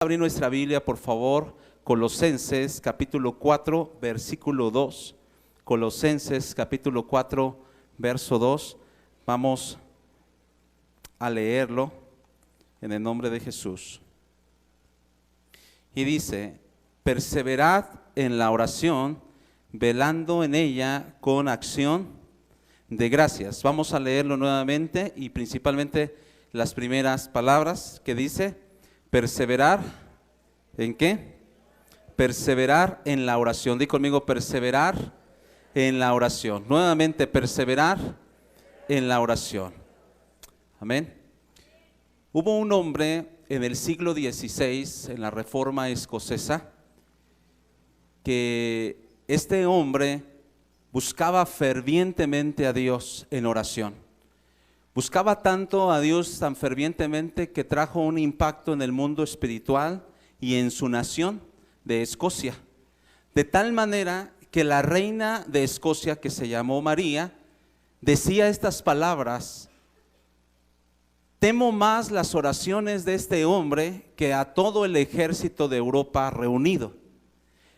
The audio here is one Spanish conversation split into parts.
Abrir nuestra Biblia, por favor, Colosenses capítulo 4, versículo 2. Colosenses capítulo 4, verso 2. Vamos a leerlo en el nombre de Jesús. Y dice: perseverad en la oración, velando en ella con acción de gracias. Vamos a leerlo nuevamente y principalmente las primeras palabras que dice: perseverar, ¿en qué? Perseverar en la oración. Di conmigo: perseverar en la oración. Nuevamente, perseverar en la oración. Amén. Hubo un hombre en el siglo XVI, en la Reforma escocesa, que este hombre buscaba fervientemente a Dios en oración. Buscaba tanto a Dios tan fervientemente que trajo un impacto en el mundo espiritual y en su nación de Escocia. De tal manera que la reina de Escocia, que se llamó María, decía estas palabras: temo más las oraciones de este hombre que a todo el ejército de Europa reunido.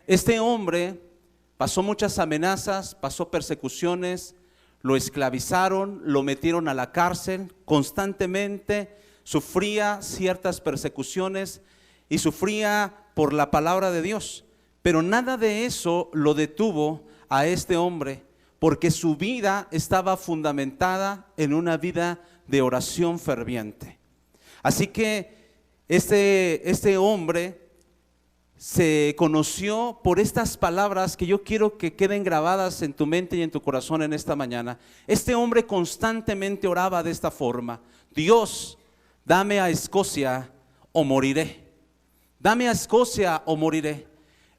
Este hombre pasó muchas amenazas, pasó persecuciones, lo esclavizaron, lo metieron a la cárcel, constantemente sufría ciertas persecuciones y sufría por la palabra de Dios. Pero nada de eso lo detuvo a este hombre, porque su vida estaba fundamentada en una vida de oración ferviente. Así que este hombre se conoció por estas palabras que yo quiero que queden grabadas en tu mente y en tu corazón en esta mañana. Este hombre constantemente oraba de esta forma: Dios, dame a Escocia o moriré. Dame a Escocia o moriré.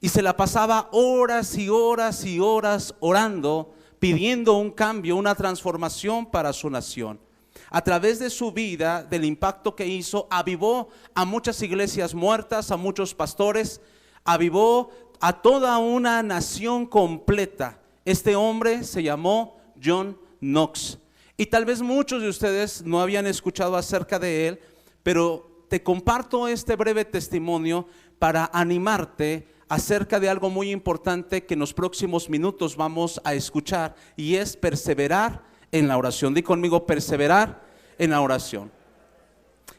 Y se la pasaba horas y horas y horas orando, pidiendo un cambio, una transformación para su nación. A través de su vida, del impacto que hizo, avivó a muchas iglesias muertas, a muchos pastores, avivó a toda una nación completa. Este hombre se llamó John Knox. Y tal vez muchos de ustedes no habían escuchado acerca de él, pero te comparto este breve testimonio para animarte acerca de algo muy importante que en los próximos minutos vamos a escuchar, y es perseverar en la oración. Di conmigo: perseverar en la oración.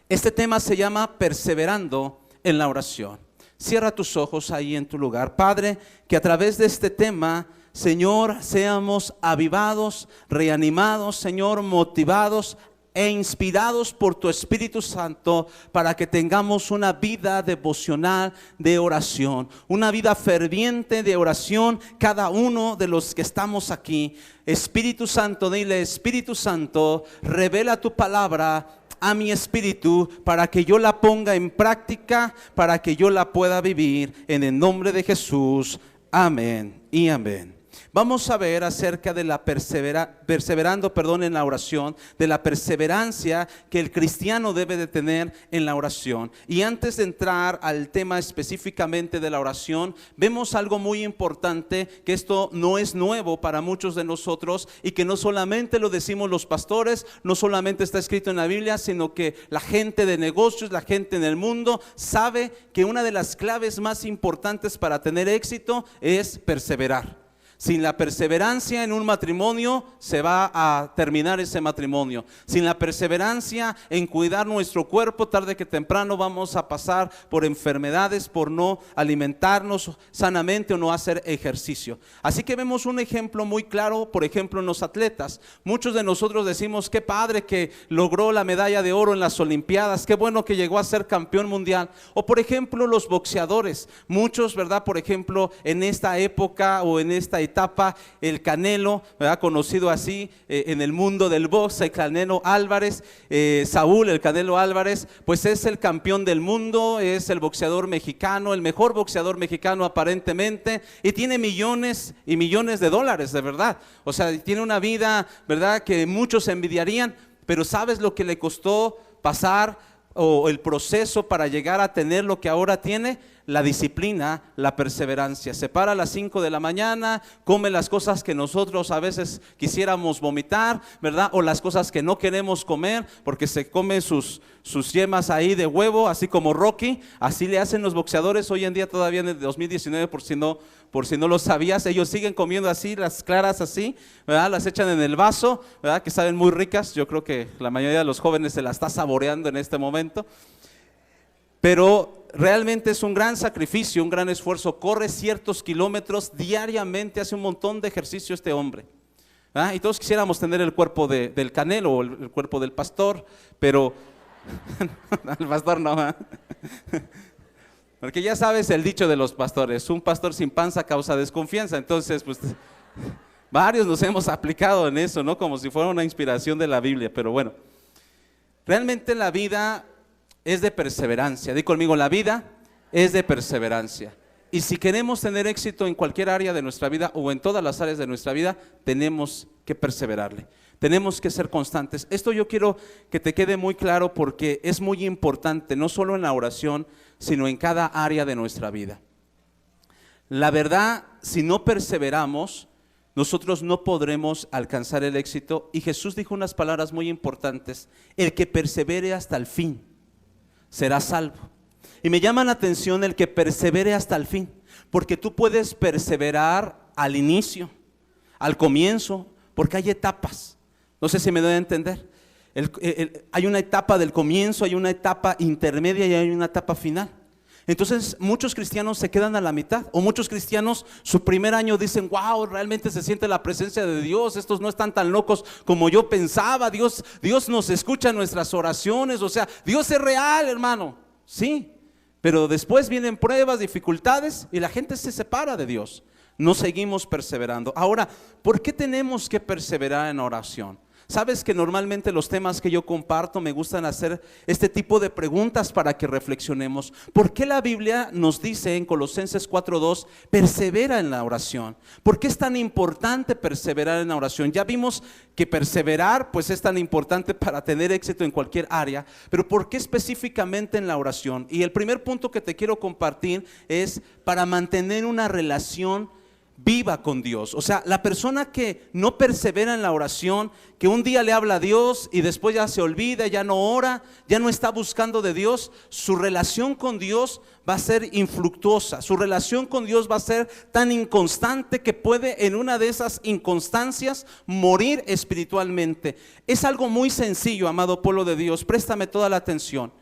Este tema se llama perseverando en la oración. Cierra tus ojos ahí en tu lugar. Padre, que a través de este tema, Señor, seamos avivados, reanimados, Señor, motivados e inspirados por tu Espíritu Santo, para que tengamos una vida devocional de oración, una vida ferviente de oración, cada uno de los que estamos aquí. Espíritu Santo, dile: Espíritu Santo, revela tu palabra a mi espíritu para que yo la ponga en práctica, para que yo la pueda vivir, en el nombre de Jesús. Amén y amén. Vamos a ver acerca de la perseverando en la oración, de la perseverancia que el cristiano debe de tener en la oración. Y antes de entrar al tema específicamente de la oración, vemos algo muy importante, que esto no es nuevo para muchos de nosotros, y que no solamente lo decimos los pastores, no solamente está escrito en la Biblia, sino que la gente de negocios, la gente en el mundo sabe que una de las claves más importantes para tener éxito es perseverar. Sin la perseverancia en un matrimonio se va a terminar ese matrimonio. Sin la perseverancia en cuidar nuestro cuerpo, tarde que temprano vamos a pasar por enfermedades, por no alimentarnos sanamente o no hacer ejercicio. Así que vemos un ejemplo muy claro, por ejemplo, en los atletas. Muchos de nosotros decimos: qué padre que logró la medalla de oro en las Olimpiadas, qué bueno que llegó a ser campeón mundial. O por ejemplo, los boxeadores. Muchos, ¿verdad? Por ejemplo, en esta época o en esta etapa, el Canelo, ¿verdad? Conocido así en el mundo del box, el Canelo Álvarez, Saúl, el Canelo Álvarez, pues es el campeón del mundo, es el boxeador mexicano, el mejor boxeador mexicano aparentemente, y tiene millones y millones de dólares, de verdad. O sea, tiene una vida, ¿verdad?, que muchos envidiarían. Pero ¿sabes lo que le costó pasar o el proceso para llegar a tener lo que ahora tiene? la disciplina, la perseverancia. Se para a las 5 de la mañana, come las cosas que nosotros a veces quisiéramos vomitar, ¿verdad? O las cosas que no queremos comer, porque se come sus yemas ahí de huevo, así como Rocky. Así le hacen los boxeadores hoy en día, todavía en el 2019, por si no lo sabías. Ellos siguen comiendo así, las claras así, ¿verdad? Las echan en el vaso, ¿verdad? Que saben muy ricas. Yo creo que la mayoría de los jóvenes se la está saboreando en este momento. Pero realmente es un gran sacrificio, un gran esfuerzo. Corre ciertos kilómetros diariamente, hace un montón de ejercicio este hombre. Y todos quisiéramos tener el cuerpo del Canelo o el cuerpo del pastor, pero el pastor no. Porque ya sabes el dicho de los pastores: un pastor sin panza causa desconfianza. Entonces, pues varios nos hemos aplicado en eso, ¿no? Como si fuera una inspiración de la Biblia. Pero bueno, realmente la vida es de perseverancia. Di conmigo, la vida es de perseverancia. Y si queremos tener éxito en cualquier área de nuestra vida o en todas las áreas de nuestra vida, tenemos que perseverarle. Tenemos que ser constantes. Esto yo quiero que te quede muy claro, porque es muy importante, no solo en la oración, sino en cada área de nuestra vida. La verdad, si no perseveramos, nosotros no podremos alcanzar el éxito. Y Jesús dijo unas palabras muy importantes: el que persevere hasta el fin será salvo. Y me llama la atención el que persevere hasta el fin, porque tú puedes perseverar al inicio, al comienzo, porque hay etapas. No sé si me doy a entender. Hay una etapa del comienzo, hay una etapa intermedia y hay una etapa final. Entonces muchos cristianos se quedan a la mitad, o muchos cristianos su primer año dicen: wow, realmente se siente la presencia de Dios, estos no están tan locos como yo pensaba, Dios nos escucha nuestras oraciones, o sea, Dios es real, hermano. Sí, pero después vienen pruebas, dificultades y la gente se separa de Dios. No seguimos perseverando. Ahora, ¿por qué tenemos que perseverar en oración? Sabes que normalmente los temas que yo comparto me gustan hacer este tipo de preguntas para que reflexionemos. ¿Por qué la Biblia nos dice en Colosenses 4:2, persevera en la oración? ¿Por qué es tan importante perseverar en la oración? Ya vimos que perseverar pues es tan importante para tener éxito en cualquier área, pero ¿por qué específicamente en la oración? Y el primer punto que te quiero compartir es para mantener una relación viva con Dios. O sea, la persona que no persevera en la oración, que un día le habla a Dios y después ya se olvida, ya no ora, ya no está buscando de Dios, su relación con Dios va a ser infructuosa. Su relación con Dios va a ser tan inconstante que puede en una de esas inconstancias morir espiritualmente. Es algo muy sencillo, amado pueblo de Dios, préstame toda la atención.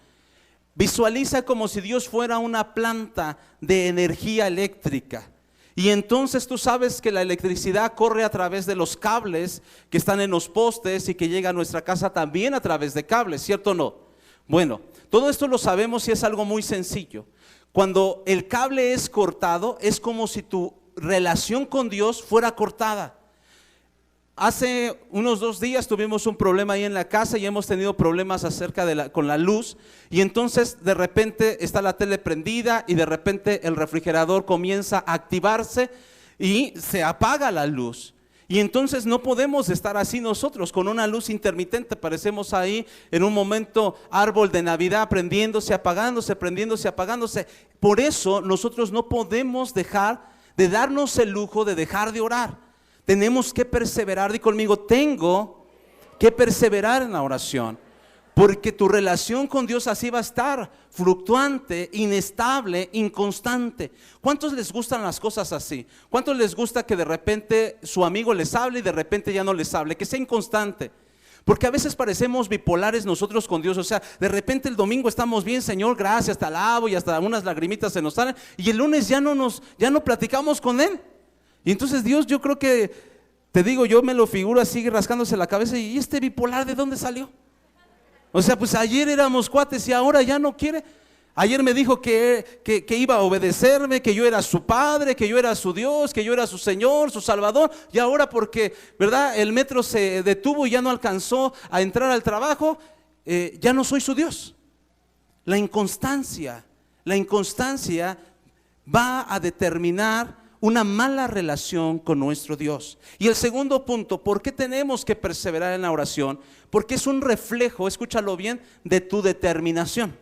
Visualiza como si Dios fuera una planta de energía eléctrica. Y entonces tú sabes que la electricidad corre a través de los cables que están en los postes y que llega a nuestra casa también a través de cables, ¿cierto o no? Bueno, todo esto lo sabemos y es algo muy sencillo. Cuando el cable es cortado, es como si tu relación con Dios fuera cortada. Hace unos 2 días tuvimos un problema ahí en la casa y hemos tenido problemas con la luz, y entonces de repente está la tele prendida y de repente el refrigerador comienza a activarse y se apaga la luz. Y entonces no podemos estar así nosotros con una luz intermitente, parecemos ahí en un momento árbol de Navidad, prendiéndose, apagándose, prendiéndose, apagándose. Por eso nosotros no podemos dejar de darnos el lujo de dejar de orar. Tenemos que perseverar. Di conmigo, tengo que perseverar en la oración, porque tu relación con Dios así va a estar fluctuante, inestable, inconstante. ¿Cuántos les gustan las cosas así? ¿Cuántos les gusta que de repente su amigo les hable y de repente ya no les hable? Que sea inconstante. Porque a veces parecemos bipolares nosotros con Dios. O sea, de repente el domingo estamos bien, Señor, gracias, te alabo, y hasta unas lagrimitas se nos salen, y el lunes ya no platicamos con Él. Y entonces Dios, yo creo que, te digo, yo me lo figuro así rascándose la cabeza: ¿y este bipolar de dónde salió? O sea, pues ayer éramos cuates y ahora ya no quiere. Ayer me dijo que iba a obedecerme, que yo era su padre, que yo era su Dios, que yo era su Señor, su Salvador, y ahora porque, ¿verdad?, el metro se detuvo y ya no alcanzó a entrar al trabajo, ya no soy su Dios. La inconstancia va a determinar una mala relación con nuestro Dios. Y el segundo punto, ¿por qué tenemos que perseverar en la oración? Porque es un reflejo, escúchalo bien, de tu determinación.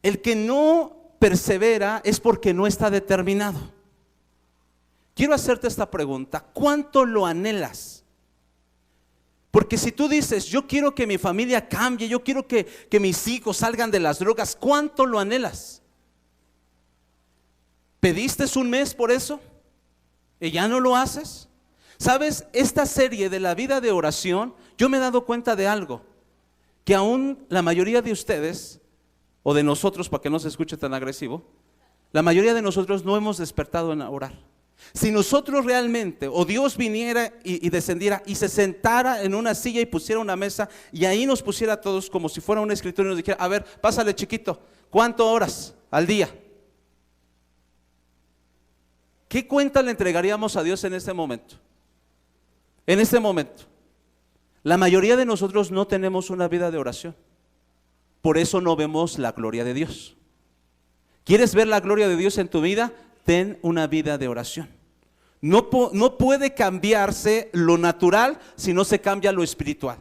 El que no persevera es porque no está determinado. Quiero hacerte esta pregunta: ¿cuánto lo anhelas? Porque si tú dices, yo quiero que mi familia cambie, yo quiero que mis hijos salgan de las drogas, ¿cuánto lo anhelas? ¿Pediste un mes por eso y ya no lo haces? ¿Sabes? Esta serie de la vida de oración, yo me he dado cuenta de algo, que aún la mayoría de ustedes, o de nosotros, para que no se escuche tan agresivo, la mayoría de nosotros no hemos despertado en orar. Si nosotros realmente, o Dios viniera y descendiera y se sentara en una silla y pusiera una mesa y ahí nos pusiera a todos como si fuera un escritorio y nos dijera, a ver, pásale chiquito, ¿cuánto oras al día? ¿Qué cuenta le entregaríamos a Dios en este momento? En este momento, la mayoría de nosotros no tenemos una vida de oración. Por eso no vemos la gloria de Dios. ¿Quieres ver la gloria de Dios en tu vida? Ten una vida de oración. No puede cambiarse lo natural si no se cambia lo espiritual.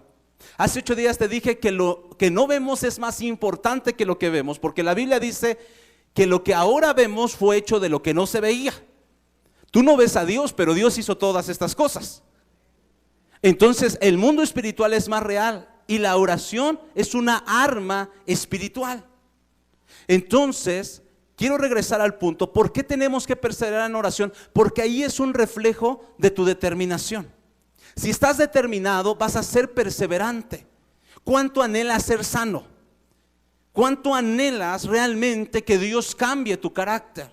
Hace 8 días te dije que lo que no vemos es más importante que lo que vemos, porque la Biblia dice que lo que ahora vemos fue hecho de lo que no se veía. Tú no ves a Dios, pero Dios hizo todas estas cosas. Entonces el mundo espiritual es más real y la oración es una arma espiritual. Entonces quiero regresar al punto: ¿por qué tenemos que perseverar en oración? Porque ahí es un reflejo de tu determinación. Si estás determinado, vas a ser perseverante. ¿Cuánto anhelas ser sano? ¿Cuánto anhelas realmente que Dios cambie tu carácter?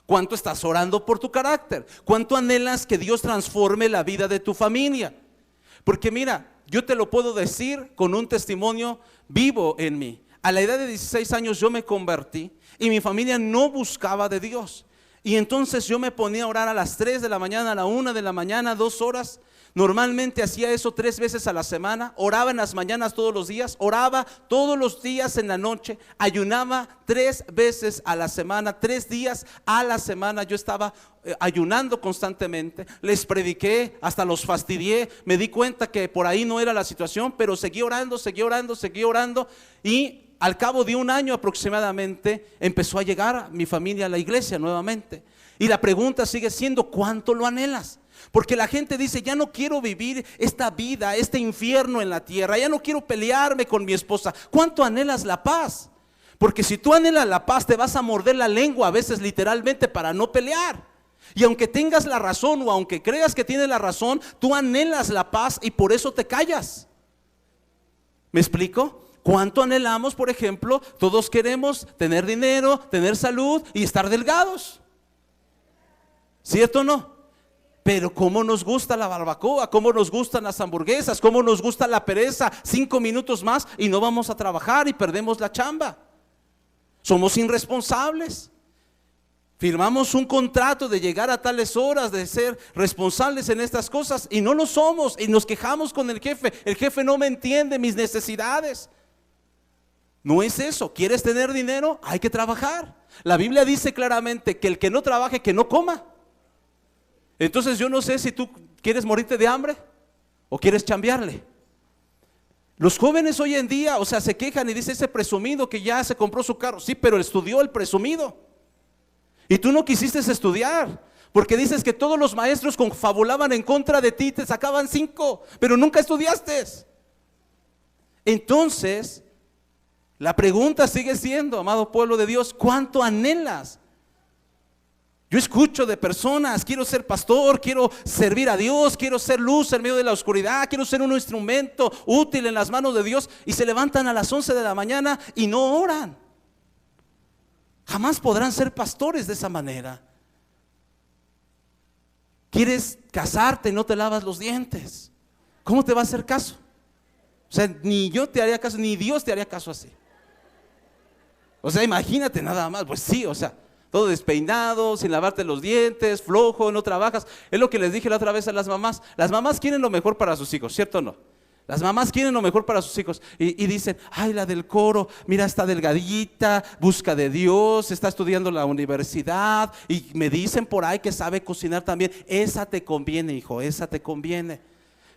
¿Cuánto estás orando por tu carácter? ¿Cuánto anhelas que Dios transforme la vida de tu familia? Porque mira, yo te lo puedo decir con un testimonio vivo en mí. A la edad de 16 años yo me convertí y mi familia no buscaba de Dios. Y entonces yo me ponía a orar a las 3 de la mañana, a la 1 de la mañana, 2 horas. Normalmente hacía eso 3 veces a la semana. Oraba en las mañanas todos los días, oraba todos los días en la noche, ayunaba 3 veces a la semana, 3 días a la semana. Yo estaba ayunando constantemente, les prediqué, hasta los fastidié. Me di cuenta que por ahí no era la situación, pero seguí orando y al cabo de 1 año aproximadamente empezó a llegar mi familia a la iglesia nuevamente. Y la pregunta sigue siendo: ¿cuánto lo anhelas? Porque la gente dice: ya no quiero vivir esta vida, este infierno en la tierra, ya no quiero pelearme con mi esposa. ¿Cuánto anhelas la paz? Porque si tú anhelas la paz, te vas a morder la lengua a veces literalmente para no pelear. Y aunque tengas la razón o aunque creas que tienes la razón, tú anhelas la paz y por eso te callas. ¿Me explico? ¿Cuánto anhelamos, por ejemplo? Todos queremos tener dinero, tener salud y estar delgados. ¿Cierto o no? Pero cómo nos gusta la barbacoa, cómo nos gustan las hamburguesas, cómo nos gusta la pereza. 5 minutos más y no vamos a trabajar y perdemos la chamba. Somos irresponsables. Firmamos un contrato de llegar a tales horas, de ser responsables en estas cosas y no lo somos y nos quejamos con el jefe. El jefe no me entiende mis necesidades. No es eso. ¿Quieres tener dinero? Hay que trabajar. La Biblia dice claramente que el que no trabaje, que no coma. Entonces yo no sé si tú quieres morirte de hambre o quieres chambearle. Los jóvenes hoy en día, se quejan y dicen: ese presumido que ya se compró su carro. Sí, pero estudió el presumido. Y tú no quisiste estudiar, porque dices que todos los maestros confabulaban en contra de ti, te sacaban 5, pero nunca estudiaste. Entonces, la pregunta sigue siendo, amado pueblo de Dios: ¿cuánto anhelas? Yo escucho de personas: quiero ser pastor, quiero servir a Dios, quiero ser luz en medio de la oscuridad, quiero ser un instrumento útil en las manos de Dios, y se levantan a las 11 de la mañana y no oran. Jamás podrán ser pastores de esa manera. ¿Quieres casarte y no te lavas los dientes? ¿Cómo te va a hacer caso? Ni yo te haría caso, ni Dios te haría caso así. Imagínate nada más. Pues sí, todo despeinado, sin lavarte los dientes, flojo, no trabajas. Es lo que les dije la otra vez a las mamás. Las mamás quieren lo mejor para sus hijos, ¿cierto o no? Las mamás quieren lo mejor para sus hijos y dicen: ay, la del coro, mira, está delgadita, busca de Dios, está estudiando la universidad, y me dicen por ahí que sabe cocinar también. Esa te conviene, hijo, esa te conviene.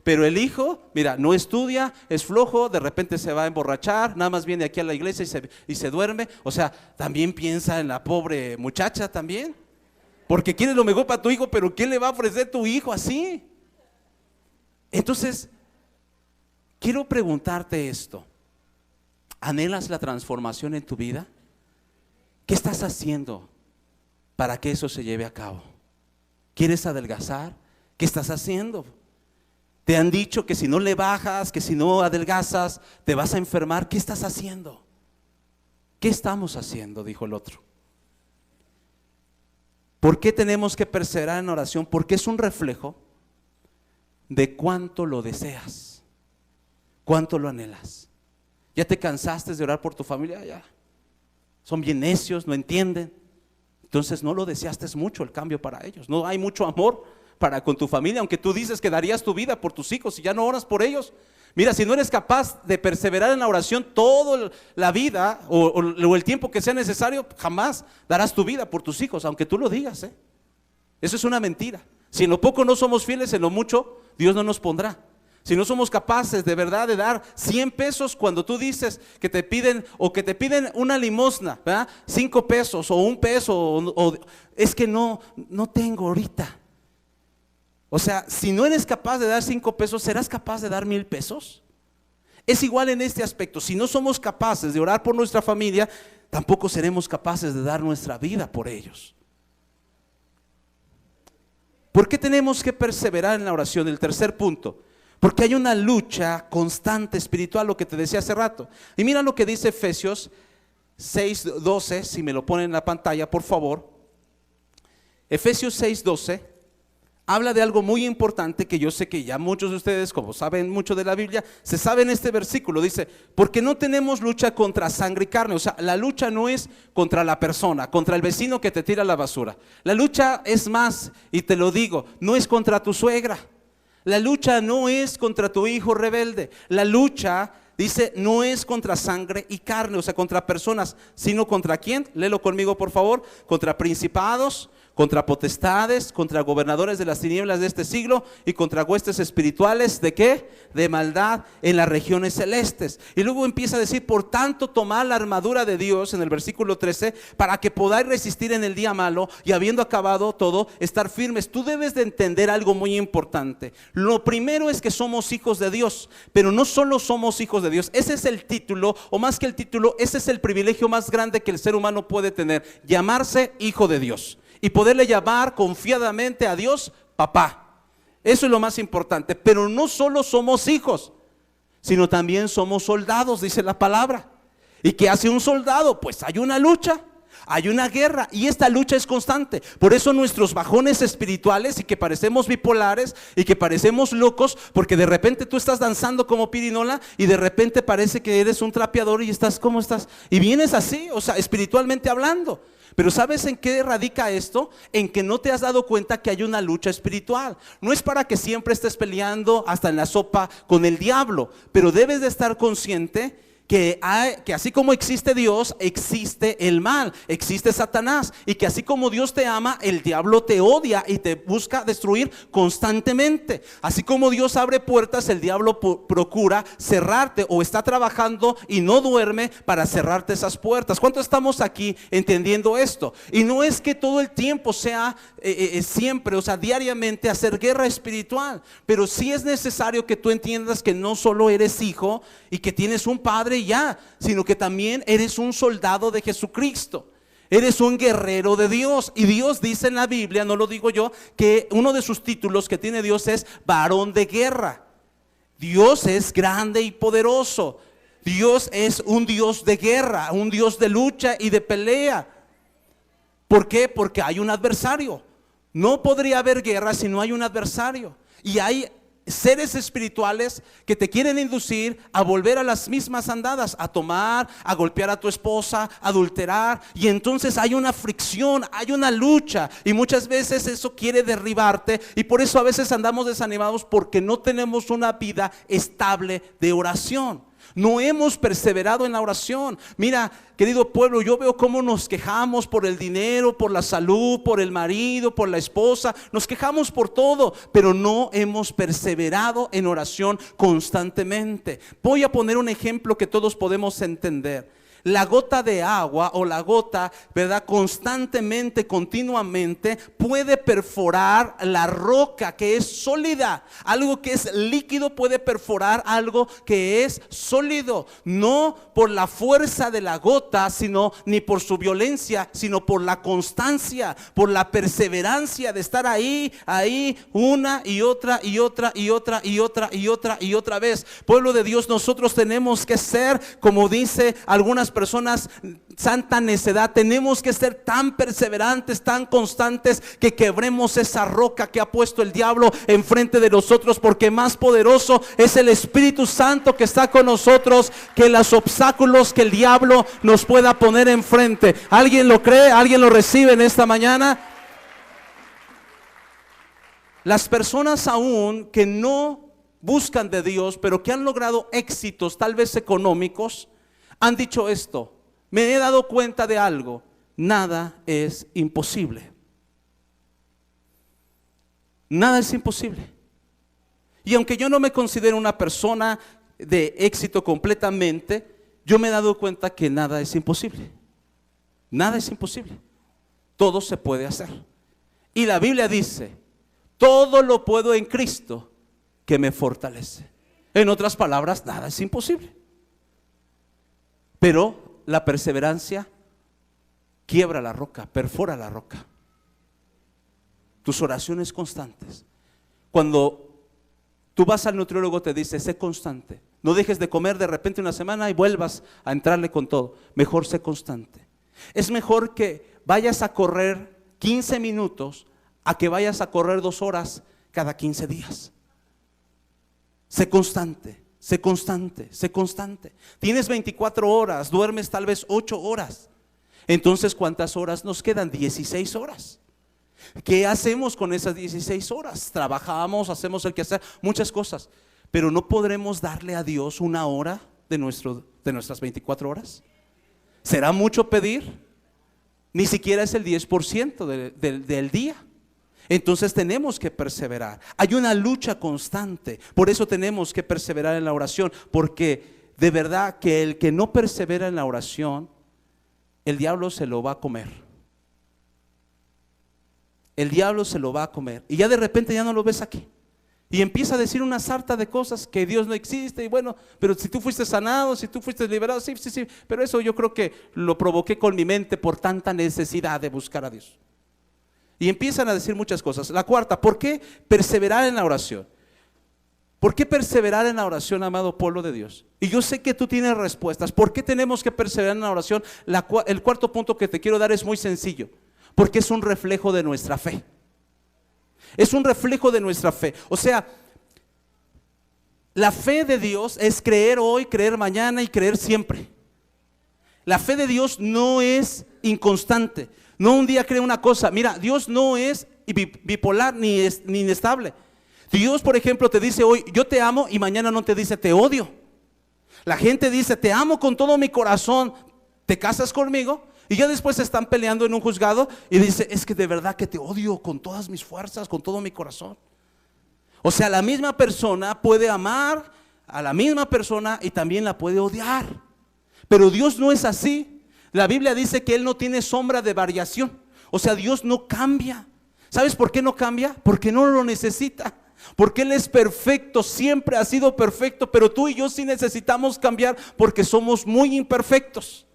Pero el hijo, mira, no estudia, es flojo, de repente se va a emborrachar, nada más viene aquí a la iglesia y se duerme. O sea, también piensa en la pobre muchacha también. Porque quieres lo mejor para tu hijo, pero ¿qué le va a ofrecer tu hijo así? Entonces, quiero preguntarte esto. ¿Anhelas la transformación en tu vida? ¿Qué estás haciendo para que eso se lleve a cabo? ¿Quieres adelgazar? ¿Qué estás haciendo? Te han dicho que si no le bajas, que si no adelgazas, te vas a enfermar. ¿Qué estás haciendo? ¿Qué estamos haciendo?, dijo el otro. ¿Por qué tenemos que perseverar en oración? Porque es un reflejo de cuánto lo deseas, cuánto lo anhelas. ¿Ya te cansaste de orar por tu familia? Ya. Son bien necios, no entienden. Entonces no lo deseaste mucho el cambio para ellos. No hay mucho amor para con tu familia, aunque tú dices que darías tu vida por tus hijos y ya no oras por ellos. Mira, si no eres capaz de perseverar en la oración toda la vida o el tiempo que sea necesario, jamás darás tu vida por tus hijos, aunque tú lo digas, ¿eh? Eso es una mentira. Si en lo poco no somos fieles, en lo mucho Dios no nos pondrá. Si no somos capaces de verdad de dar 100 pesos cuando tú dices que te piden, o que te piden una limosna, ¿verdad? 5 pesos o 1 peso, o es que no tengo ahorita. O sea, si no eres capaz de dar 5 pesos, ¿serás capaz de dar 1,000 pesos? Es igual en este aspecto. Si no somos capaces de orar por nuestra familia, tampoco seremos capaces de dar nuestra vida por ellos. ¿Por qué tenemos que perseverar en la oración? El tercer punto, porque hay una lucha constante espiritual, lo que te decía hace rato. Y mira lo que dice Efesios 6:12, si me lo ponen en la pantalla, por favor. Efesios 6:12 habla de algo muy importante que yo sé que ya muchos de ustedes, como saben mucho de la Biblia, se saben este versículo. Dice, porque no tenemos lucha contra sangre y carne. O sea, la lucha no es contra la persona, contra el vecino que te tira la basura. La lucha es más, y te lo digo, no es contra tu suegra. La lucha no es contra tu hijo rebelde. La lucha, dice, no es contra sangre y carne, o sea, contra personas, sino contra ¿quién? Léelo conmigo, por favor. Contra principados, contra potestades, contra gobernadores de las tinieblas de este siglo y contra huestes espirituales, ¿de qué? De maldad en las regiones celestes. Y luego empieza a decir, por tanto, tomad la armadura de Dios, en el versículo 13, para que podáis resistir en el día malo y habiendo acabado todo, estar firmes. Tú debes de entender algo muy importante. Lo primero es que somos hijos de Dios, pero no solo somos hijos de Dios. Ese es el título, o más que el título, ese es el privilegio más grande que el ser humano puede tener, llamarse hijo de Dios. Y poderle llamar confiadamente a Dios papá. Eso es lo más importante. Pero no solo somos hijos, sino también somos soldados, dice la palabra. ¿Y qué hace un soldado? Pues hay una lucha, hay una guerra, y esta lucha es constante. Por eso nuestros bajones espirituales, y que parecemos bipolares y que parecemos locos, porque de repente tú estás danzando como pirinola y de repente parece que eres un trapeador y estás, ¿cómo estás? Y vienes así, o sea, espiritualmente hablando. Pero ¿sabes en qué radica esto? En que no te has dado cuenta que hay una lucha espiritual. No es para que siempre estés peleando hasta en la sopa con el diablo, pero debes de estar consciente que así como existe Dios, existe el mal, existe Satanás, y que así como Dios te ama, el diablo te odia y te busca destruir constantemente. Así como Dios abre puertas, el diablo procura cerrarte, o está trabajando y no duerme para cerrarte esas puertas. ¿Cuántos estamos aquí entendiendo esto? Y no es que todo el tiempo sea siempre, o sea, diariamente hacer guerra espiritual, pero sí es necesario que tú entiendas que no solo eres hijo y que tienes un padre ya, sino que también eres un soldado de Jesucristo. Eres un guerrero de Dios. Y Dios dice en la Biblia, no lo digo yo, que uno de sus títulos que tiene Dios es varón de guerra. Dios es grande y poderoso. Dios es un Dios de guerra, un Dios de lucha y de pelea. ¿Por qué? Porque hay un adversario. No podría haber guerra si no hay un adversario. Y hay seres espirituales que te quieren inducir a volver a las mismas andadas, a tomar, a golpear a tu esposa, a adulterar, y entonces hay una fricción, hay una lucha, y muchas veces eso quiere derribarte, y por eso a veces andamos desanimados porque no tenemos una vida estable de oración. No hemos perseverado en la oración. Mira, querido pueblo, yo veo cómo nos quejamos por el dinero, por la salud, por el marido, por la esposa. Nos quejamos por todo, pero no hemos perseverado en oración constantemente. Voy a poner un ejemplo que todos podemos entender. La gota de agua o la gota, ¿verdad? Constantemente, continuamente puede perforar la roca que es sólida. Algo que es líquido puede perforar algo que es sólido. No por la fuerza de la gota, sino ni por su violencia, sino por la constancia, por la perseverancia de estar ahí una y otra y otra y otra y otra y otra y otra vez. Pueblo de Dios, nosotros tenemos que ser, como dice algunas personas, santa necedad. Tenemos que ser tan perseverantes, tan constantes, que quebremos esa roca que ha puesto el diablo enfrente de nosotros, porque más poderoso es el Espíritu Santo que está con nosotros que los obstáculos que el diablo nos pueda poner enfrente. ¿Alguien lo cree? ¿Alguien lo recibe en esta mañana? Las personas aún que no buscan de Dios, pero que han logrado éxitos tal vez económicos, han dicho esto: me he dado cuenta de algo, nada es imposible. Nada es imposible. Y aunque yo no me considero una persona de éxito completamente, yo me he dado cuenta que nada es imposible. Nada es imposible. Todo se puede hacer. Y la Biblia dice: todo lo puedo en Cristo que me fortalece. En otras palabras, nada es imposible. Pero la perseverancia quiebra la roca, perfora la roca. Tus oraciones constantes. Cuando tú vas al nutriólogo, te dice: sé constante. No dejes de comer de repente una semana y vuelvas a entrarle con todo. Mejor sé constante. Es mejor que vayas a correr 15 minutos a que vayas a correr 2 horas cada 15 días. Sé constante. Sé constante, sé constante. Tienes 24 horas, duermes tal vez 8 horas. Entonces, ¿cuántas horas nos quedan? 16 horas. ¿Qué hacemos con esas 16 horas? Trabajamos, hacemos el quehacer, muchas cosas. Pero no podremos darle a Dios 1 hora de nuestras 24 horas. ¿Será mucho pedir? Ni siquiera es el 10% del día. Entonces tenemos que perseverar. Hay una lucha constante. Por eso tenemos que perseverar en la oración, porque de verdad que el que no persevera en la oración, el diablo se lo va a comer. El diablo se lo va a comer. Y ya de repente ya no lo ves aquí. Y empieza a decir una sarta de cosas, que Dios no existe. Y bueno, pero si tú fuiste sanado, si tú fuiste liberado, sí. Pero eso yo creo que lo provoqué con mi mente por tanta necesidad de buscar a Dios. Y empiezan a decir muchas cosas. La cuarta, ¿por qué perseverar en la oración? ¿Por qué perseverar en la oración, amado pueblo de Dios? Y yo sé que tú tienes respuestas. ¿Por qué tenemos que perseverar en la oración? El cuarto punto que te quiero dar es muy sencillo. Porque es un reflejo de nuestra fe. Es un reflejo de nuestra fe. O sea, la fe de Dios es creer hoy, creer mañana y creer siempre. La fe de Dios no es inconstante. No un día cree una cosa. Mira, Dios no es bipolar ni inestable. Dios, por ejemplo, te dice hoy: yo te amo, y mañana no te dice: te odio. La gente dice: te amo con todo mi corazón, ¿te casas conmigo? Y ya después están peleando en un juzgado y dice: es que de verdad que te odio con todas mis fuerzas, con todo mi corazón. O sea, la misma persona puede amar a la misma persona y también la puede odiar. Pero Dios no es así. La Biblia dice que Él no tiene sombra de variación. O sea, Dios no cambia. ¿Sabes por qué no cambia? Porque no lo necesita. Porque Él es perfecto, siempre ha sido perfecto. Pero tú y yo sí necesitamos cambiar, porque somos muy imperfectos.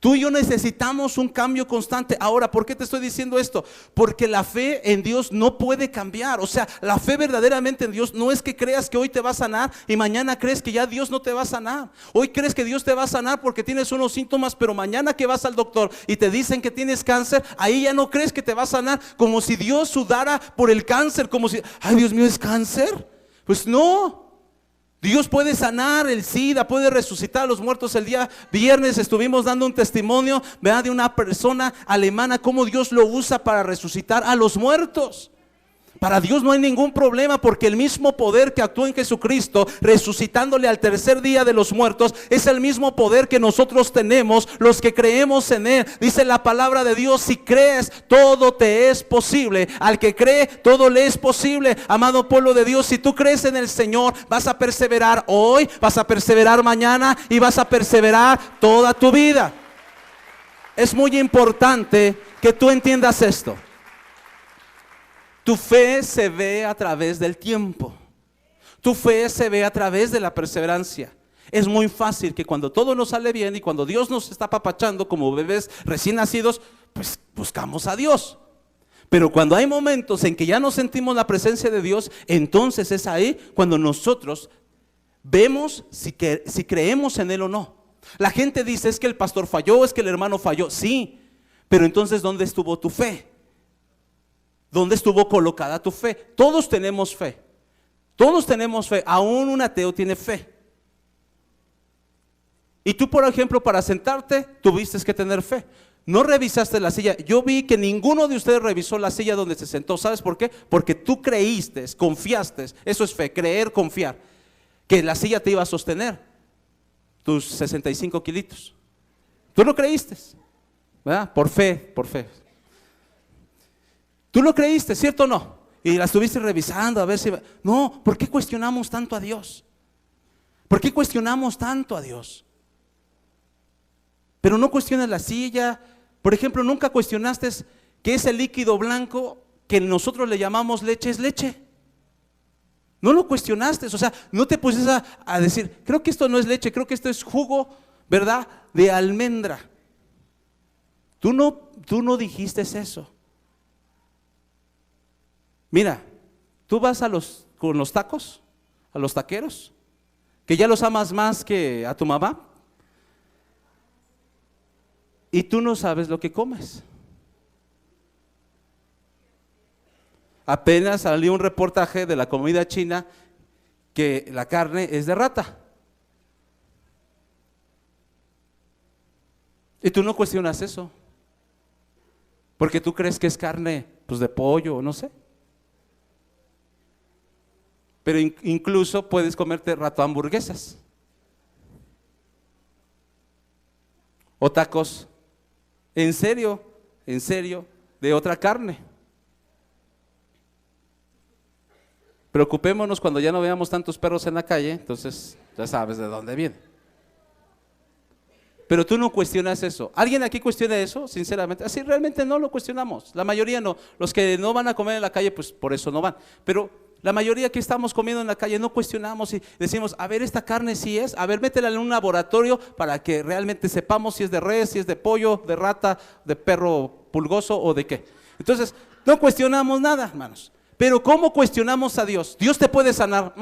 Tú y yo necesitamos un cambio constante. Ahora, ¿por qué te estoy diciendo esto? Porque la fe en Dios no puede cambiar. O sea, la fe verdaderamente en Dios no es que creas que hoy te va a sanar y mañana crees que ya Dios no te va a sanar. Hoy crees que Dios te va a sanar porque tienes unos síntomas, pero mañana que vas al doctor y te dicen que tienes cáncer, ahí ya no crees que te va a sanar, como si Dios sudara por el cáncer, como si, ay, Dios mío, ¿es cáncer? Pues no. Dios puede sanar el SIDA, puede resucitar a los muertos. El día viernes estuvimos dando un testimonio, ¿verdad?, de una persona alemana, cómo Dios lo usa para resucitar a los muertos. Para Dios no hay ningún problema, porque el mismo poder que actuó en Jesucristo, resucitándole al tercer día de los muertos, es el mismo poder que nosotros tenemos, los que creemos en Él. Dice la palabra de Dios: si crees, todo te es posible. Al que cree, todo le es posible. Amado pueblo de Dios, si tú crees en el Señor, vas a perseverar hoy, vas a perseverar mañana y vas a perseverar toda tu vida. Es muy importante que tú entiendas esto. Tu fe se ve a través del tiempo. Tu fe se ve a través de la perseverancia. Es muy fácil que cuando todo nos sale bien y cuando Dios nos está apapachando como bebés recién nacidos, pues buscamos a Dios. Pero cuando hay momentos en que ya no sentimos la presencia de Dios, entonces es ahí cuando nosotros vemos si creemos en Él o no. La gente dice: es que el pastor falló, es que el hermano falló. Sí, pero entonces ¿dónde estuvo tu fe? ¿Dónde estuvo colocada tu fe? Todos tenemos fe. Todos tenemos fe. Aún un ateo tiene fe. Y tú, por ejemplo, para sentarte, tuviste que tener fe. No revisaste la silla. Yo vi que ninguno de ustedes revisó la silla donde se sentó. ¿Sabes por qué? Porque tú creíste, confiaste. Eso es fe, creer, confiar. Que la silla te iba a sostener tus 65 kilitos. Tú lo creíste, ¿verdad? Por fe, por fe. Tú lo creíste, ¿cierto o no? Y la estuviste revisando a ver si... No, ¿por qué cuestionamos tanto a Dios? ¿Por qué cuestionamos tanto a Dios? Pero no cuestionas la silla. Por ejemplo, nunca cuestionaste que ese líquido blanco que nosotros le llamamos leche es leche. No lo cuestionaste, o sea, no te pusiste a decir: creo que esto no es leche, creo que esto es jugo, ¿verdad?, de almendra. Tú no dijiste eso. Mira, tú vas con los tacos, a los taqueros, que ya los amas más que a tu mamá, y tú no sabes lo que comes. Apenas salió un reportaje de la comida china que la carne es de rata. Y tú no cuestionas eso, porque tú crees que es carne, pues, de pollo o no sé. Pero incluso puedes comerte rato hamburguesas o tacos, en serio, de otra carne. Preocupémonos cuando ya no veamos tantos perros en la calle, entonces ya sabes de dónde viene. Pero tú no cuestionas eso. ¿Alguien aquí cuestiona eso? Sinceramente, así realmente no lo cuestionamos. La mayoría no. Los que no van a comer en la calle, pues por eso no van. Pero la mayoría que estamos comiendo en la calle no cuestionamos y decimos: a ver, esta carne sí es, a ver, métela en un laboratorio para que realmente sepamos si es de res, si es de pollo, de rata, de perro pulgoso o de qué. Entonces, no cuestionamos nada, hermanos. Pero ¿cómo cuestionamos a Dios? ¿Dios te puede sanar?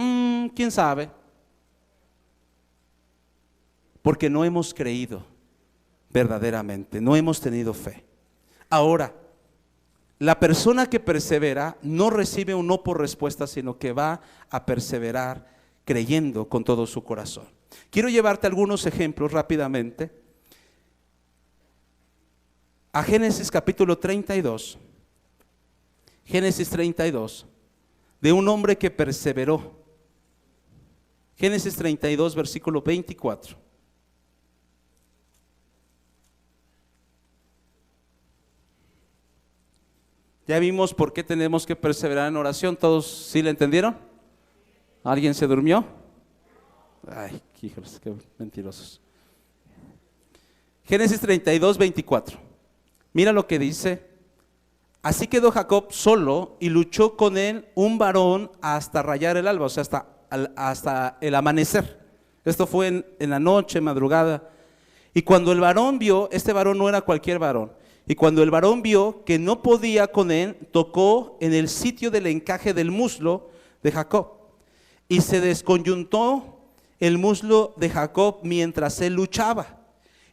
¿Quién sabe? Porque no hemos creído verdaderamente, no hemos tenido fe. Ahora, la persona que persevera no recibe un no por respuesta, sino que va a perseverar creyendo con todo su corazón. Quiero llevarte algunos ejemplos rápidamente a Génesis capítulo 32. Génesis 32, de un hombre que perseveró. Génesis 32, versículo 24. Ya vimos por qué tenemos que perseverar en oración. ¿Todos sí le entendieron? ¿Alguien se durmió? Ay, hijos, qué mentirosos. Génesis 32, 24. Mira lo que dice: así quedó Jacob solo y luchó con él un varón hasta rayar el alba, o sea, hasta el amanecer. Esto fue en la noche, madrugada. Y cuando el varón vio, este varón no era cualquier varón, y cuando el varón vio que no podía con él, tocó en el sitio del encaje del muslo de Jacob, y se desconyuntó el muslo de Jacob mientras él luchaba,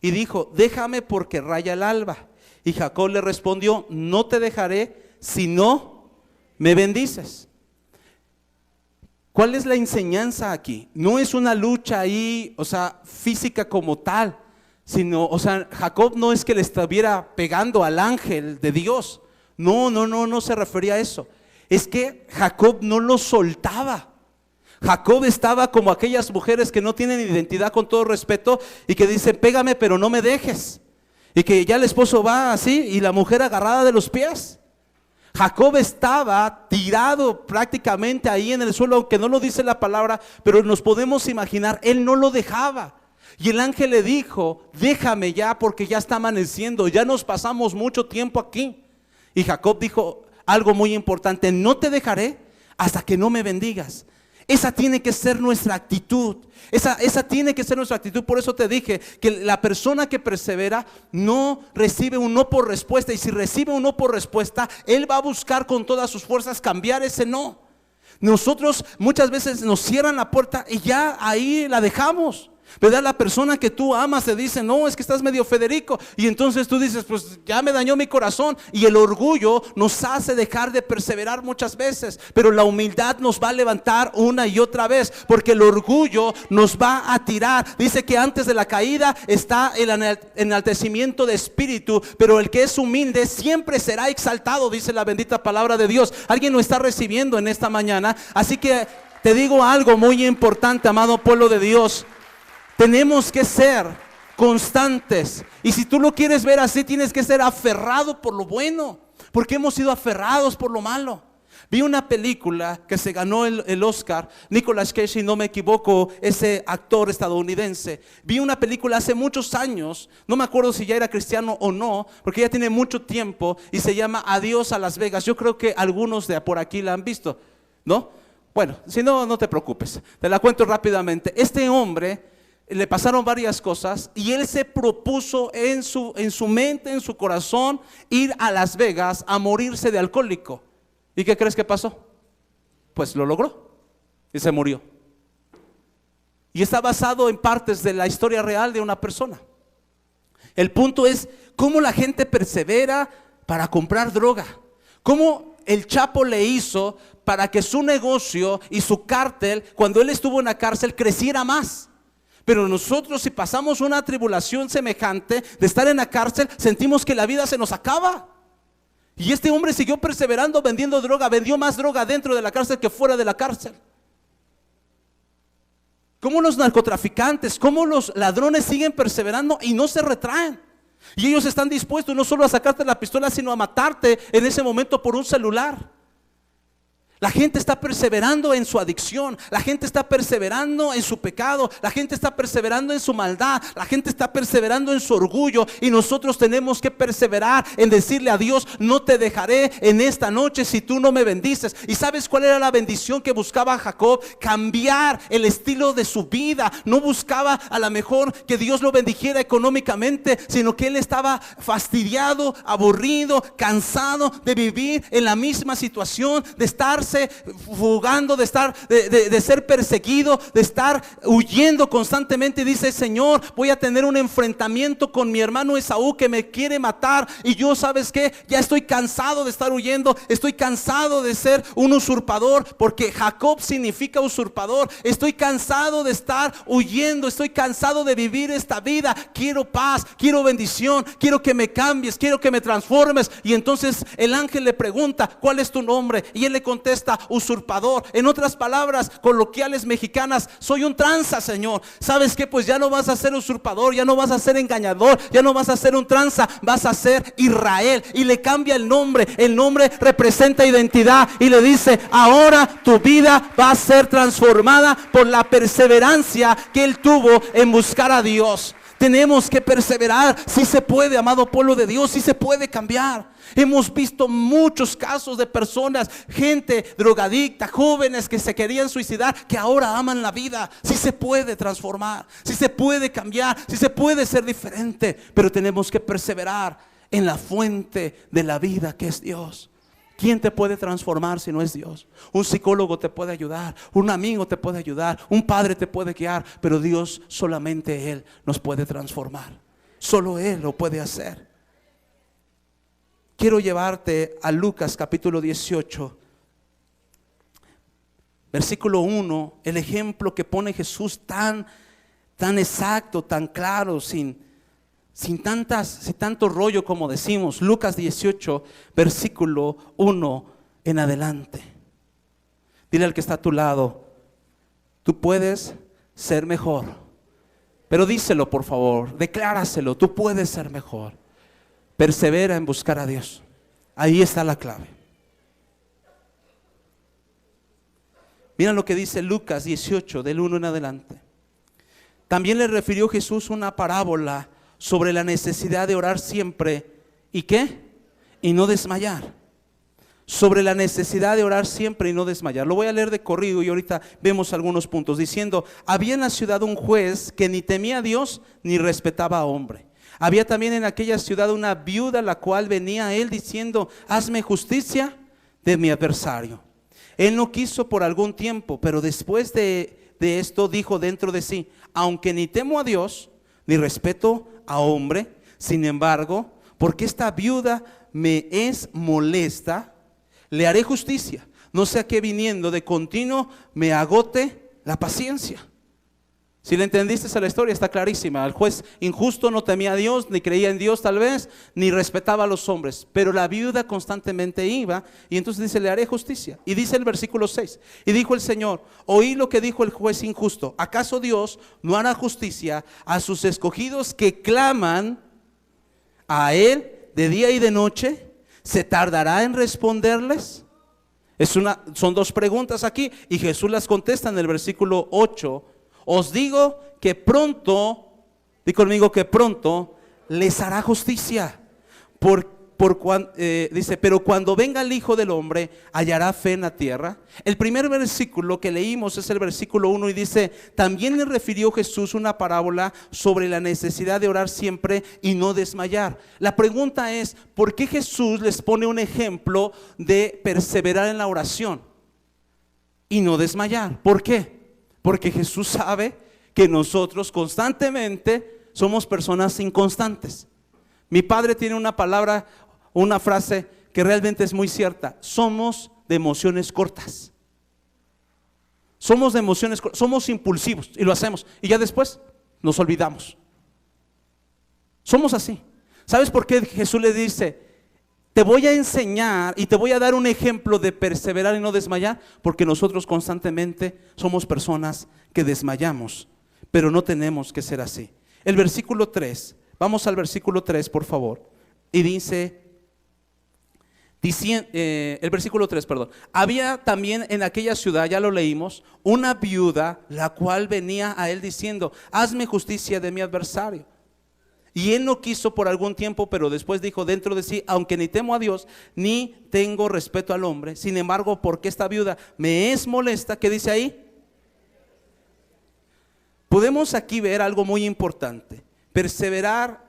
y dijo: déjame porque raya el alba. Y Jacob le respondió: no te dejaré si no me bendices. ¿Cuál es la enseñanza aquí? No es una lucha ahí, o sea, física como tal, sino, o sea, Jacob no es que le estuviera pegando al ángel de Dios. No se refería a eso. es que Jacob no lo soltaba. Jacob estaba como aquellas mujeres que no tienen identidad, con todo respeto, y que dicen: pégame pero no me dejes. Y que ya el esposo va así y la mujer agarrada de los pies. Jacob estaba tirado prácticamente ahí en el suelo, aunque no lo dice la palabra, pero nos podemos imaginar, él no lo dejaba. Y el ángel le dijo: déjame ya, porque ya está amaneciendo, ya nos pasamos mucho tiempo aquí. Y Jacob dijo algo muy importante: no te dejaré hasta que no me bendigas. Esa tiene que ser nuestra actitud. Esa tiene que ser nuestra actitud. Por eso te dije que la persona que persevera no recibe un no por respuesta. Y si recibe un no por respuesta, él va a buscar con todas sus fuerzas cambiar ese no. Nosotros muchas veces nos cierran la puerta y ya ahí la dejamos, ¿verdad? La persona que tú amas te dice: no, es que estás medio Federico. Y entonces tú dices: pues ya me dañó mi corazón. Y el orgullo nos hace dejar de perseverar muchas veces. Pero la humildad nos va a levantar una y otra vez, porque el orgullo nos va a tirar. Dice que antes de la caída está el enaltecimiento de espíritu, pero el que es humilde siempre será exaltado, dice la bendita palabra de Dios. Alguien lo está recibiendo en esta mañana. Así que te digo algo muy importante, amado pueblo de Dios. Tenemos que ser constantes. Y si tú lo quieres ver así, tienes que ser aferrado por lo bueno, porque hemos sido aferrados por lo malo. Vi una película que se ganó el Oscar, Nicolas Cage, si no me equivoco, ese actor estadounidense. Vi una película hace muchos años, no me acuerdo si ya era cristiano o no, porque ya tiene mucho tiempo, y se llama Adiós a Las Vegas. Yo creo que algunos de por aquí la han visto, ¿no? Bueno, si no, no te preocupes, te la cuento rápidamente. Este hombre le pasaron varias cosas y él se propuso en su mente, en su corazón, ir a Las Vegas a morirse de alcohólico. ¿Y qué crees que pasó? Pues lo logró y se murió. Y está basado en partes de la historia real de una persona. El punto es cómo la gente persevera para comprar droga. Cómo el Chapo le hizo para que su negocio y su cártel, cuando él estuvo en la cárcel, creciera más. Pero nosotros, si pasamos una tribulación semejante de estar en la cárcel, sentimos que la vida se nos acaba. Y este hombre siguió perseverando vendiendo droga, vendió más droga dentro de la cárcel que fuera de la cárcel. Cómo los narcotraficantes, cómo los ladrones siguen perseverando y no se retraen. Y ellos están dispuestos no solo a sacarte la pistola, sino a matarte en ese momento por un celular. La gente está perseverando en su adicción, la gente está perseverando en su pecado, la gente está perseverando en su maldad, la gente está perseverando en su orgullo. Y nosotros tenemos que perseverar en decirle a Dios: no te dejaré en esta noche si tú no me bendices. ¿Y sabes cuál era la bendición que buscaba Jacob? Cambiar el estilo de su vida. No buscaba a lo mejor que Dios lo bendijera económicamente, sino que él estaba fastidiado, aburrido, cansado de vivir en la misma situación, de estar fugando, de ser perseguido, de estar huyendo constantemente. Dice: Señor, voy a tener un enfrentamiento con mi hermano Esaú que me quiere matar, y yo, ¿sabes qué? Ya estoy cansado de estar huyendo, estoy cansado de ser un usurpador, porque Jacob significa usurpador. Estoy cansado de estar huyendo, estoy cansado de vivir esta vida. Quiero paz, quiero bendición, quiero que me cambies, quiero que me transformes. Y entonces el ángel le pregunta: ¿cuál es tu nombre? Y él le contesta: usurpador. En otras palabras coloquiales mexicanas: soy un tranza, Señor. ¿Sabes qué? Pues ya no vas a ser usurpador, ya no vas a ser engañador, ya no vas a ser un tranza, vas a ser Israel. Y le cambia el nombre. El nombre representa identidad y le dice: ahora tu vida va a ser transformada por la perseverancia que él tuvo en buscar a Dios. Tenemos que perseverar. Si se puede, amado pueblo de Dios, si se puede cambiar. Hemos visto muchos casos de personas, gente drogadicta, jóvenes que se querían suicidar, que ahora aman la vida. Si se puede transformar, si se puede cambiar, si se puede ser diferente, pero tenemos que perseverar en la fuente de la vida, que es Dios. ¿Quién te puede transformar si no es Dios? Un psicólogo te puede ayudar, un amigo te puede ayudar, un padre te puede guiar, pero Dios, solamente Él nos puede transformar. Solo Él lo puede hacer. Quiero llevarte a Lucas capítulo 18, versículo 1, el ejemplo que pone Jesús tan exacto, tan claro, sin tanto rollo como decimos. Lucas 18, versículo 1, en adelante. Dile al que está a tu lado, tú puedes ser mejor. Pero díselo, por favor, decláraselo, tú puedes ser mejor. Persevera en buscar a Dios. Ahí está la clave. Mira lo que dice Lucas 18, del 1 en adelante. También le refirió Jesús una parábola sobre la necesidad de orar siempre. ¿Y qué? Y no desmayar. Sobre la necesidad de orar siempre y no desmayar. Lo voy a leer de corrido y ahorita vemos algunos puntos. Diciendo, había en la ciudad un juez que ni temía a Dios ni respetaba a hombre. Había también en aquella ciudad una viuda, la cual venía a él diciendo, hazme justicia de mi adversario. Él no quiso por algún tiempo, pero después de esto dijo dentro de sí, aunque ni temo a Dios ni respeto a hombre, sin embargo, porque esta viuda me es molesta, le haré justicia, no sea que viniendo de continuo me agote la paciencia. Si le entendiste a la historia, está clarísima. El juez injusto no temía a Dios, ni creía en Dios tal vez, ni respetaba a los hombres. Pero la viuda constantemente iba, y entonces dice, le haré justicia. Y dice el versículo 6, y dijo el Señor, oí lo que dijo el juez injusto. ¿Acaso Dios no hará justicia a sus escogidos que claman a Él de día y de noche? ¿Se tardará en responderles? Son dos preguntas aquí, y Jesús las contesta en el versículo 8. Os digo que pronto, di conmigo que pronto, les hará justicia. Dice, pero cuando venga el Hijo del Hombre, ¿hallará fe en la tierra? El primer versículo que leímos es el versículo 1 y dice, también le refirió Jesús una parábola sobre la necesidad de orar siempre y no desmayar. La pregunta es, ¿por qué Jesús les pone un ejemplo de perseverar en la oración y no desmayar? ¿Por qué? Porque Jesús sabe que nosotros constantemente somos personas inconstantes. Mi padre tiene una palabra, una frase que realmente es muy cierta. Somos de emociones cortas. Somos de emociones cortas, somos impulsivos y lo hacemos. Y ya después nos olvidamos. Somos así. ¿Sabes por qué Jesús le dice, te voy a enseñar y te voy a dar un ejemplo de perseverar y no desmayar? Porque nosotros constantemente somos personas que desmayamos, pero no tenemos que ser así. El versículo 3, vamos al versículo 3 por favor, y dice, el versículo 3, perdón. Había también en aquella ciudad, ya lo leímos, una viuda, la cual venía a él diciendo, hazme justicia de mi adversario. Y él no quiso por algún tiempo, pero después dijo dentro de sí, aunque ni temo a Dios, ni tengo respeto al hombre, sin embargo, porque esta viuda me es molesta, ¿qué dice ahí? Podemos aquí ver algo muy importante. Perseverar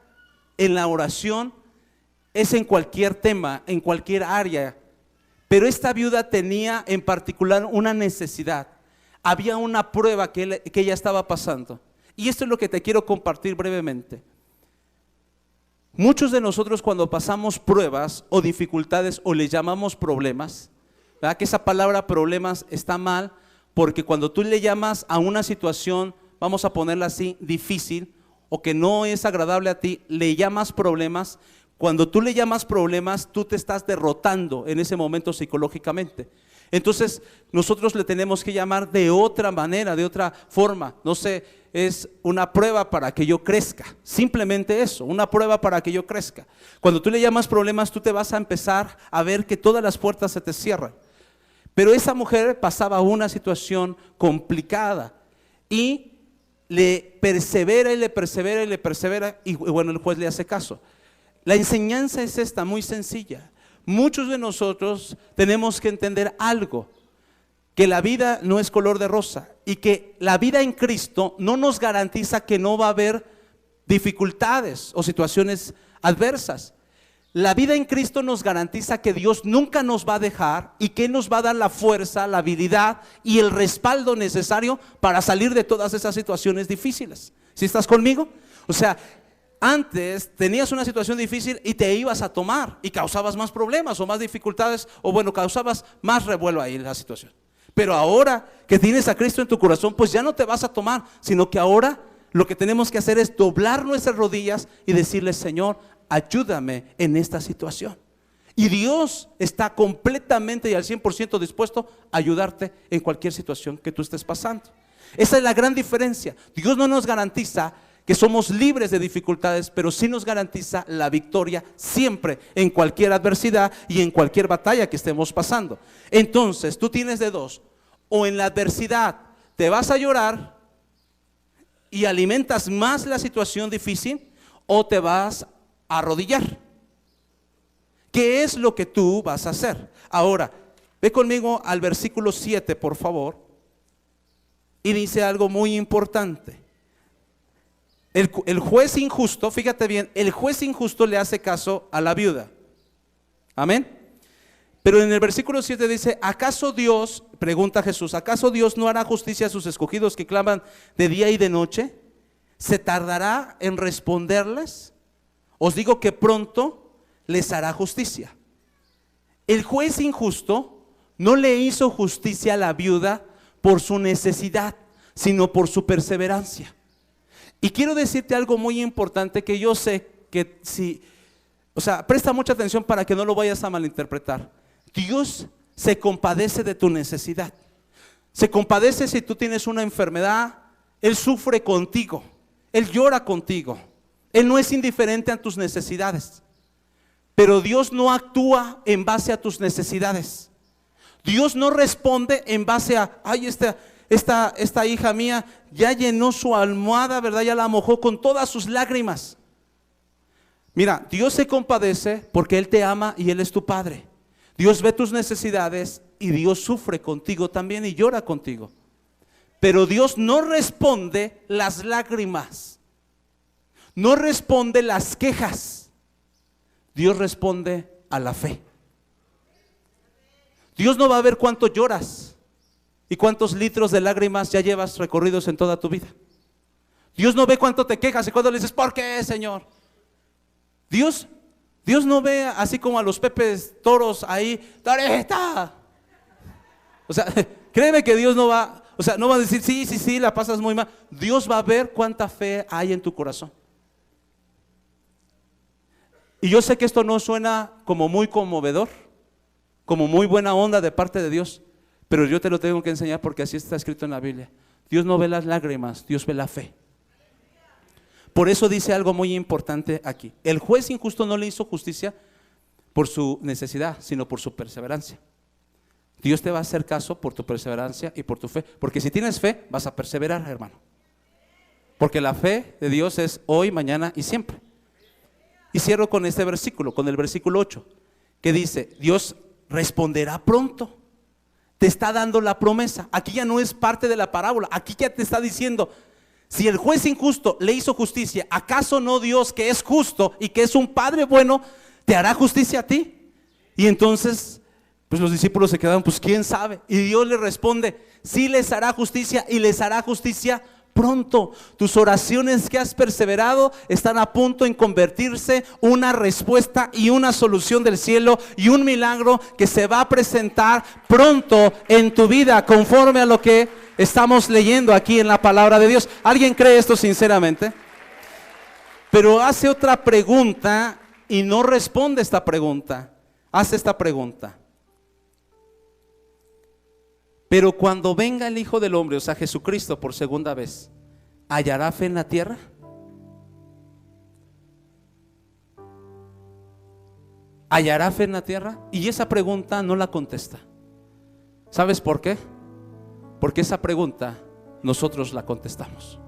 en la oración es en cualquier tema, en cualquier área, pero esta viuda tenía en particular una necesidad. Había una prueba que ella estaba pasando, y esto es lo que te quiero compartir brevemente. Muchos de nosotros cuando pasamos pruebas o dificultades o le llamamos problemas, ¿verdad? Que esa palabra problemas está mal, porque cuando tú le llamas a una situación, vamos a ponerla así, difícil o que no es agradable a ti, le llamas problemas. Cuando tú le llamas problemas, tú te estás derrotando en ese momento psicológicamente. Entonces nosotros le tenemos que llamar de otra manera, de otra forma. No sé, es una prueba para que yo crezca, simplemente eso, una prueba para que yo crezca. Cuando tú le llamas problemas, tú te vas a empezar a ver que todas las puertas se te cierran. Pero esa mujer pasaba una situación complicada y le persevera y le persevera y le persevera, y bueno, el juez le hace caso. La enseñanza es esta, muy sencilla. Muchos de nosotros tenemos que entender algo, que la vida no es color de rosa y que la vida en Cristo no nos garantiza que no va a haber dificultades o situaciones adversas. La vida en Cristo nos garantiza que Dios nunca nos va a dejar y que nos va a dar la fuerza, la habilidad y el respaldo necesario para salir de todas esas situaciones difíciles. ¿Sí estás conmigo? O sea, antes tenías una situación difícil y te ibas a tomar y causabas más problemas o más dificultades, o bueno, causabas más revuelo ahí en la situación. Pero ahora que tienes a Cristo en tu corazón, pues ya no te vas a tomar, sino que ahora lo que tenemos que hacer es doblar nuestras rodillas y decirle, Señor, ayúdame en esta situación. Y Dios está completamente y al 100% dispuesto a ayudarte en cualquier situación que tú estés pasando. Esa es la gran diferencia. Dios no nos garantiza que somos libres de dificultades, pero sí nos garantiza la victoria siempre en cualquier adversidad y en cualquier batalla que estemos pasando. Entonces tú tienes de dos: o en la adversidad te vas a llorar y alimentas más la situación difícil, o te vas a arrodillar. ¿Qué es lo que tú vas a hacer? Ahora, ve conmigo al versículo 7, por favor. Y dice algo muy importante. El juez injusto, fíjate bien, el juez injusto le hace caso a la viuda. Amén. Pero en el versículo 7 dice: ¿acaso Dios, pregunta Jesús, ¿acaso Dios no hará justicia a sus escogidos que claman de día y de noche? ¿Se tardará en responderles? Os digo que pronto les hará justicia. El juez injusto no le hizo justicia a la viuda por su necesidad, sino por su perseverancia. Y quiero decirte algo muy importante que yo sé que presta mucha atención para que no lo vayas a malinterpretar. Dios se compadece de tu necesidad. Se compadece si tú tienes una enfermedad. Él sufre contigo. Él llora contigo. Él no es indiferente a tus necesidades. Pero Dios no actúa en base a tus necesidades. Dios no responde en base a, ay, esta hija mía ya llenó su almohada, ¿verdad? Ya la mojó con todas sus lágrimas. Mira, Dios se compadece porque Él te ama y Él es tu Padre. Dios ve tus necesidades y Dios sufre contigo también y llora contigo. Pero Dios no responde las lágrimas, no responde las quejas. Dios responde a la fe. Dios no va a ver cuánto lloras y cuántos litros de lágrimas ya llevas recorridos en toda tu vida. Dios no ve cuánto te quejas y cuando le dices, ¿por qué, Señor? Dios no ve así como a los Pepes Toros ahí, ¡Toreta! O sea, créeme que Dios no va a decir, sí, la pasas muy mal. Dios va a ver cuánta fe hay en tu corazón. Y yo sé que esto no suena como muy conmovedor, como muy buena onda de parte de Dios, pero yo te lo tengo que enseñar porque así está escrito en la Biblia. Dios no ve las lágrimas, Dios ve la fe. Por eso dice algo muy importante aquí. El juez injusto no le hizo justicia por su necesidad, sino por su perseverancia. Dios te va a hacer caso por tu perseverancia y por tu fe, porque si tienes fe vas a perseverar, hermano. Porque la fe de Dios es hoy, mañana y siempre. Y cierro con este versículo, con el versículo 8, que dice: Dios responderá pronto. Te está dando la promesa. Aquí ya no es parte de la parábola. Aquí ya te está diciendo: si el juez injusto le hizo justicia, ¿acaso no Dios, que es justo y que es un Padre bueno, te hará justicia a ti? Y entonces, pues los discípulos se quedaron, pues quién sabe. Y Dios le responde: sí les hará justicia y les hará justicia pronto. Tus oraciones que has perseverado están a punto en convertirse una respuesta y una solución del cielo y un milagro que se va a presentar pronto en tu vida, conforme a lo que estamos leyendo aquí en la palabra de Dios. ¿Alguien cree esto sinceramente? Pero hace otra pregunta y no responde esta pregunta. Hace esta pregunta: pero cuando venga el Hijo del Hombre, o sea Jesucristo, por segunda vez, ¿hallará fe en la tierra? ¿Hallará fe en la tierra? Y esa pregunta no la contesta. ¿Sabes por qué? Porque esa pregunta nosotros la contestamos.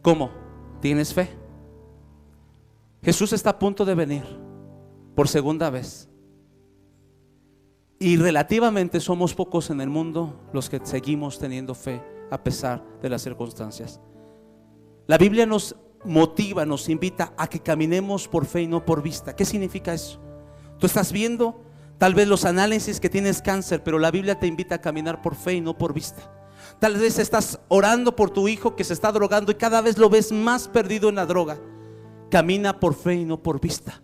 ¿Cómo? ¿Tienes fe? Jesús está a punto de venir por segunda vez. Y relativamente somos pocos en el mundo los que seguimos teniendo fe a pesar de las circunstancias. La Biblia nos motiva, nos invita a que caminemos por fe y no por vista. ¿Qué significa eso? Tú estás viendo tal vez los análisis que tienes cáncer, pero la Biblia te invita a caminar por fe y no por vista. Tal vez estás orando por tu hijo que se está drogando y cada vez lo ves más perdido en la droga. Camina por fe y no por vista.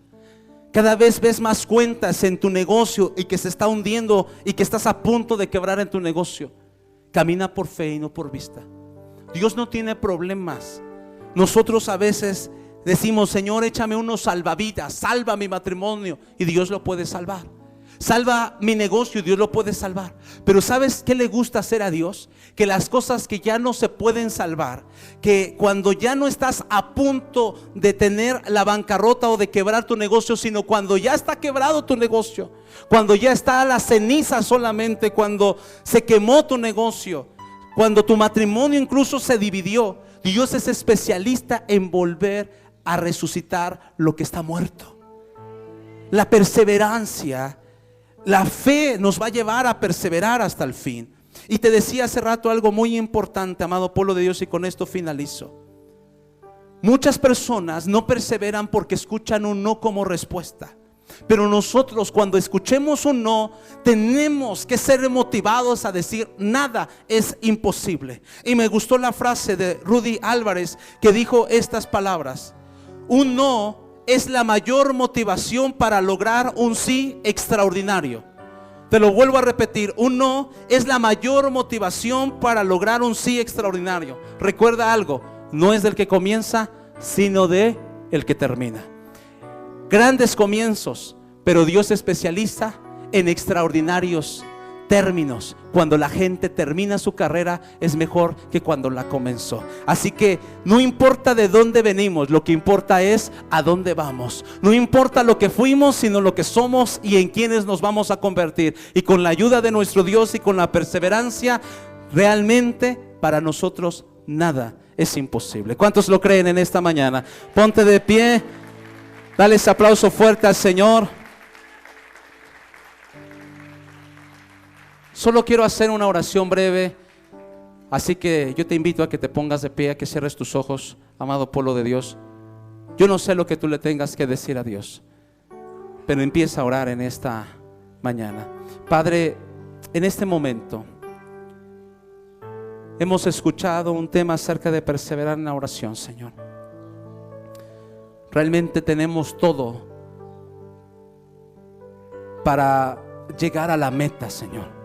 Cada vez ves más cuentas en tu negocio y que se está hundiendo y que estás a punto de quebrar en tu negocio. Camina por fe y no por vista. Dios no tiene problemas. Nosotros a veces Decimos, Señor, échame unos salvavidas, salva mi matrimonio, y Dios lo puede salvar. Salva mi negocio, Dios lo puede salvar. Pero ¿sabes qué le gusta hacer a Dios? Que las cosas que ya no se pueden salvar, que cuando ya no estás a punto de tener la bancarrota o de quebrar tu negocio, sino cuando ya está quebrado tu negocio, cuando ya está a la ceniza solamente, cuando se quemó tu negocio, cuando tu matrimonio incluso se dividió, Dios es especialista en volver a resucitar lo que está muerto. La perseverancia, la fe nos va a llevar a perseverar hasta el fin. Y te decía hace rato algo muy importante, amado pueblo de Dios, y con esto finalizo. Muchas personas no perseveran porque escuchan un no como respuesta. Pero nosotros, cuando escuchemos un no, tenemos que ser motivados a decir: nada es imposible. Y me gustó la frase de Rudy Álvarez, que dijo estas palabras: un no es la mayor motivación para lograr un sí extraordinario. Te lo vuelvo a repetir: un no es la mayor motivación para lograr un sí extraordinario. Recuerda algo: no es del que comienza, sino de el que termina. Grandes comienzos, pero Dios se especializa en extraordinarios términos. Cuando la gente termina su carrera, es mejor que cuando la comenzó. Así que no importa de dónde venimos, lo que importa es a dónde vamos. No importa lo que fuimos, sino lo que somos y en quienes nos vamos a convertir. Y con la ayuda de nuestro Dios y con la perseverancia, realmente para nosotros nada es imposible. ¿Cuántos lo creen en esta mañana? Ponte de pie, dale ese aplauso fuerte al Señor. Solo quiero hacer una oración breve, así que yo te invito a que te pongas de pie, a que cierres tus ojos, amado pueblo de Dios. Yo no sé lo que tú le tengas que decir a Dios, pero empieza a orar en esta mañana. Padre, en este momento hemos escuchado un tema acerca de perseverar en la oración, Señor. Realmente tenemos todo para llegar a la meta, Señor.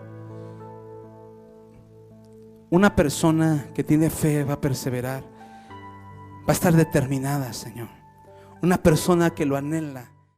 Una persona que tiene fe va a perseverar, va a estar determinada, Señor. Una persona que lo anhela